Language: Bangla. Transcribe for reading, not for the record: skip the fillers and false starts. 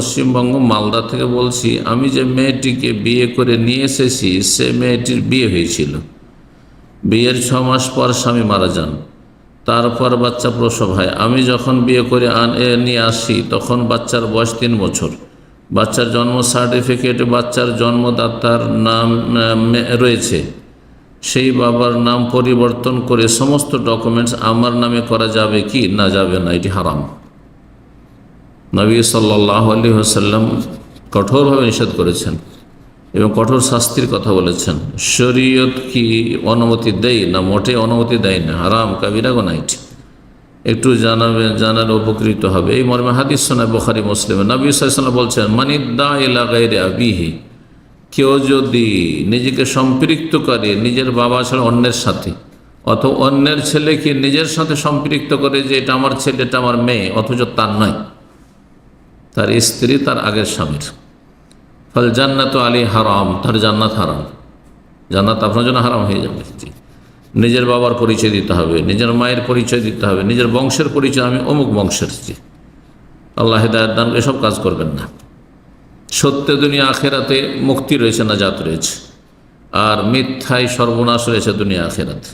পশ্চিমবঙ্গ মালদা থেকে বলছি। আমি যে মেয়েটিকে বিয়ে করে নিয়ে এসেছি সে মেয়েটির বিয়ে হয়েছিল। বিয়ের 6 মাস পর স্বামী মারা যান, তারপর বাচ্চা প্রসব হয়। আমি যখন বিয়ে করে নিয়ে আসি তখন বাচ্চার বয়স 3 বছর। বাচ্চার জন্ম সার্টিফিকেটে বাচ্চার জন্মদাতার নাম রয়েছে, সেই বাবার নাম পরিবর্তন করে সমস্ত ডকুমেন্টস আমার নামে করা যাবে কি না যাবে না? এটি হারাম। নবী সাল্লাল্লাহু আলাইহি ওয়াসাল্লাম কঠোরভাবে নিষেধ করেছেন এবং কঠোর শাস্তির কথা বলেছেন। শরীয়ত কি অনুমতি দেয় না? মোটে অনুমতি দেয় না, হারাম কাবিরা গুনাহ। একটু জানাবেন, জানার উপকৃত হবে। এই মর্মে হাদিস শোনায় বুখারী মুসলিমে। নবী সাল্লাল্লাহু আলাইহি ওয়াসাল্লাম বলছেন, মানিদ্দা ইলা গায়রি আবিহি, কেউ যদি নিজেকে সম্পৃক্ত করে নিজের বাবা ছাড়া অন্যের সাথে, অথবা অন্যের ছেলেকে নিজের সাথে সম্পৃক্ত করে যে এটা আমার ছেলে, এটা আমার মেয়ে, অথচ তার নয়, তার স্ত্রী তার আগের স্বামীর, ফল জান্নাত আলী হারাম, তার জান্নাত হারাম, জান্নাত আপনার জন্য হারাম হয়ে যাবে। নিজের বাবার পরিচয় দিতে হবে, নিজের মায়ের পরিচয় দিতে হবে, নিজের বংশের পরিচয়, আমি অমুক বংশের। আল্লাহ হিদায়াত দান, এসব কাজ করবেন না। সত্যে দুনিয়া আখেরাতে মুক্তি রয়েছে, নাজাত রয়েছে, আর মিথ্যায় সর্বনাশ রয়েছে দুনিয়া আখেরাতে।